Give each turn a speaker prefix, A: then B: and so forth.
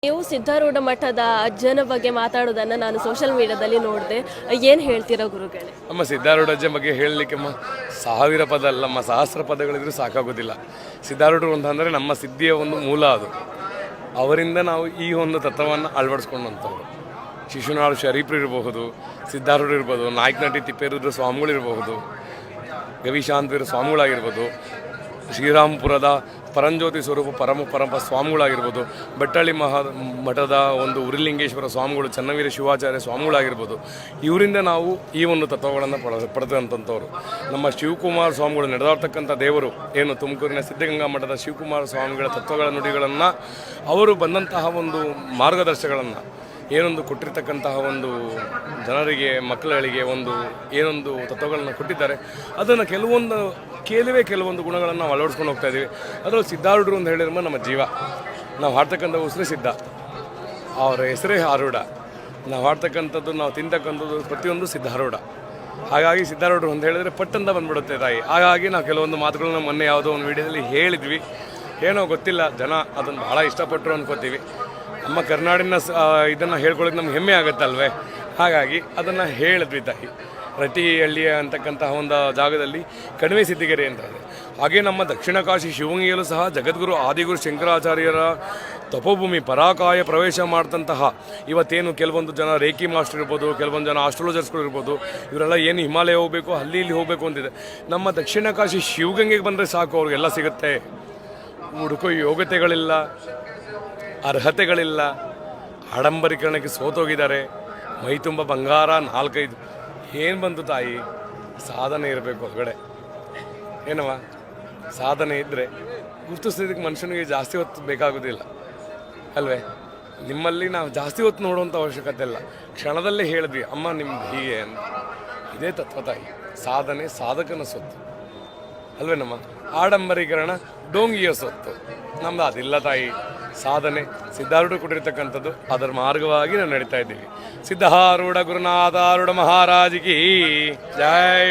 A: ನೀವು ಸಿದ್ಧಾರೂಢ ಮಠದ ಅಜ್ಜನ ಬಗ್ಗೆ ಮಾತಾಡೋದನ್ನು ನಾನು ಸೋಷಿಯಲ್ ಮೀಡಿಯಾದಲ್ಲಿ ನೋಡಿದೆ. ಏನು ಹೇಳ್ತೀರಾ ಗುರುಗಳೇ?
B: ನಮ್ಮ ಸಿದ್ಧಾರೂಢ ಅಜ್ಜ ಬಗ್ಗೆ ಹೇಳಲಿಕ್ಕೆ ಸಾವಿರ ಪದ ಅಲ್ಲಮ್ಮ, ಸಹಸ್ರ ಪದಗಳಿದ್ರೂ ಸಾಕಾಗೋದಿಲ್ಲ. ಸಿದ್ಧಾರೂಢರು ಅಂತಂದರೆ ನಮ್ಮ ಸಿದ್ಧಿಯ ಒಂದು ಮೂಲ. ಅದು ಅವರಿಂದ ನಾವು ಈ ಒಂದು ತತ್ವವನ್ನು ಅಳವಡಿಸ್ಕೊಂಡಂಥವ್ರು. ಶಿಶುನಾಳು ಶರೀಫ್ರು ಇರಬಹುದು, ಸಿದ್ಧಾರೂಢರು ಇರ್ಬೋದು, ನಾಯಕನಹಟ್ಟಿ ತಿಪ್ಪೇರುದ್ರ ಸ್ವಾಮಿಗಳಿರಬಹುದು, ಗವಿಶಾಂತವೀರ ಸ್ವಾಮಿಗಳಾಗಿರ್ಬೋದು, ಶ್ರೀರಾಮಪುರದ ಪರಂಜ್ಯೋತಿ ಸ್ವರೂಪ ಪರಮ ಸ್ವಾಮಿಗಳಾಗಿರ್ಬೋದು, ಬೆಟ್ಟಳ್ಳಿ ಮಠದ ಒಂದು ಉರಿಲಿಂಗೇಶ್ವರ ಸ್ವಾಮಿಗಳು, ಚನ್ನವೀರ ಶಿವಾಚಾರ್ಯ ಸ್ವಾಮಿಗಳಾಗಿರ್ಬೋದು. ಇವರಿಂದ ನಾವು ಈ ಒಂದು ತತ್ವಗಳನ್ನು ಪಡೆದಂಥವ್ರು. ನಮ್ಮ ಶಿವಕುಮಾರ ಸ್ವಾಮಿಗಳು ನಡೆದಾಡ್ತಕ್ಕಂಥ ದೇವರು ಏನು ತುಮಕೂರಿನ ಸಿದ್ಧಗಂಗಾ ಮಠದ ಶಿವಕುಮಾರ ಸ್ವಾಮಿಗಳ ತತ್ವಗಳ ನುಡಿಗಳನ್ನು, ಅವರು ಬಂದಂತಹ ಒಂದು ಮಾರ್ಗದರ್ಶಗಳನ್ನು ಏನೊಂದು ಕೊಟ್ಟಿರ್ತಕ್ಕಂತಹ ಒಂದು ಜನರಿಗೆ, ಮಕ್ಕಳುಗಳಿಗೆ ಒಂದು ಏನೊಂದು ತತ್ವಗಳನ್ನು ಕೊಟ್ಟಿದ್ದಾರೆ, ಅದನ್ನು ಕೆಲವೊಂದು ಗುಣಗಳನ್ನು ನಾವು ಅಳವಡಿಸ್ಕೊಂಡು ಹೋಗ್ತಾ ಇದ್ದೀವಿ. ಅದರಲ್ಲಿ ಸಿದ್ಧಾರೂಢರು ಅಂತ ಹೇಳಿದ್ರೆ ನಮ್ಮ ಜೀವ. ನಾವು ಹಾಡ್ತಕ್ಕಂಥ ಉಸಿರೇ ಸಿದ್ಧ, ಅವರ ಹೆಸರೇ ಆರೂಢ. ನಾವು ಹಾಡ್ತಕ್ಕಂಥದ್ದು, ನಾವು ತಿಂತಕ್ಕಂಥದ್ದು ಪ್ರತಿಯೊಂದು ಸಿದ್ಧಾರೂಢ. ಹಾಗಾಗಿ ಸಿದ್ಧಾರೂಢರು ಅಂತ ಹೇಳಿದರೆ ಪಟ್ಟಂತ ಬಂದ್ಬಿಡುತ್ತೆ ತಾಯಿ. ಹಾಗಾಗಿ ನಾವು ಕೆಲವೊಂದು ಮಾತುಗಳನ್ನ ಮೊನ್ನೆ ಯಾವುದೋ ಒಂದು ವಿಡಿಯೋದಲ್ಲಿ ಹೇಳಿದ್ವಿ. ಏನೋ ಗೊತ್ತಿಲ್ಲ, ಜನ ಅದನ್ನು ಬಹಳ ಇಷ್ಟಪಟ್ಟರು ಅನ್ಕೋತೀವಿ. ನಮ್ಮ ಕರ್ನಾಡಿನ ಇದನ್ನು ಹೇಳ್ಕೊಳ್ಳೋಕೆ ನಮ್ಗೆ ಹೆಮ್ಮೆ ಆಗುತ್ತಲ್ವೇ, ಹಾಗಾಗಿ ಅದನ್ನು ಹೇಳಿದ್ವಿ ತಾಯಿ. ರಟ್ಟಿಹಳ್ಳಿಯ ಅಂತಕ್ಕಂತಹ ಒಂದು ಜಾಗದಲ್ಲಿ ಕಣಿವೆ ಸಿದ್ಧಿಗೆರೆ ಅಂತ ಇದೆ. ಹಾಗೆ ನಮ್ಮ ದಕ್ಷಿಣ ಕಾಶಿ ಶಿವಗಂಗೆಯಲ್ಲೂ ಸಹ ಜಗದ್ಗುರು ಆದಿಗುರು ಶಂಕರಾಚಾರ್ಯರ ತಪೋಭೂಮಿ ಪರಾಕಾಯ ಪ್ರವೇಶ ಮಾಡ್ತಂತಹ ಇವತ್ತೇನು ಕೆಲವೊಂದು ಜನ ರೇಖಿ ಮಾಸ್ಟರ್ ಇರ್ಬೋದು, ಕೆಲವೊಂದು ಜನ ಆಸ್ಟ್ರಾಲಜರ್ಸ್ಗಳು ಇರ್ಬೋದು, ಇವರೆಲ್ಲ ಏನು ಹಿಮಾಲಯ ಹೋಗಬೇಕು, ಇಲ್ಲಿ ಹೋಗಬೇಕು ಅಂತಿದೆ. ನಮ್ಮ ದಕ್ಷಿಣ ಕಾಶಿ ಶಿವಗಂಗೆಗೆ ಬಂದರೆ ಸಾಕು, ಅವ್ರಿಗೆಲ್ಲ ಸಿಗುತ್ತೆ. ಹುಡುಕೋ ಯೋಗ್ಯತೆಗಳಿಲ್ಲ, ಅರ್ಹತೆಗಳಿಲ್ಲ, ಆಡಂಬರೀಕರಣಕ್ಕೆ ಸೋತೋಗಿದ್ದಾರೆ. ಮೈ ತುಂಬ ಬಂಗಾರ 4-5 ಏನು ಬಂತು ತಾಯಿ? ಸಾಧನೆ ಇರಬೇಕು ಹೊರಗಡೆ. ಏನವ ಸಾಧನೆ ಇದ್ದರೆ ಗುರುತಿಸೋದಕ್ಕೆ ಮನುಷ್ಯನಿಗೆ ಜಾಸ್ತಿ ಹೊತ್ತು ಬೇಕಾಗೋದಿಲ್ಲ ಅಲ್ವೇ? ನಿಮ್ಮಲ್ಲಿ ನಾವು ಜಾಸ್ತಿ ಹೊತ್ತು ನೋಡುವಂಥ ಅವಶ್ಯಕತೆ ಇಲ್ಲ. ಕ್ಷಣದಲ್ಲೇ ಹೇಳಿದ್ವಿ, ಅಮ್ಮ ನಿಮ್ದು ಹೀಗೆ ಅಂತ. ಇದೇ ತತ್ವ ತಾಯಿ. ಸಾಧನೆ ಸಾಧಕನ ಸೊತ್ತು ಅಲ್ವೇ? ನಮ್ಮ ಆಡಂಬರೀಕರಣ ಡೋಂಗಿಯ ಸೊತ್ತು. ನಮ್ದು ಅದಿಲ್ಲ ತಾಯಿ. ಸಾಧನೆ ಸಿದ್ಧಾರೂಢ ಕೊಟ್ಟಿರ್ತಕ್ಕಂಥದ್ದು, ಅದರ ಮಾರ್ಗವಾಗಿ ನಾವು ನಡೀತಾ ಇದ್ದೀವಿ. ಸಿದ್ಧಾರೂಢ ಗುರುನಾಥಾರೂಢ ಮಹಾರಾಜಿಗೆ ಜೈ.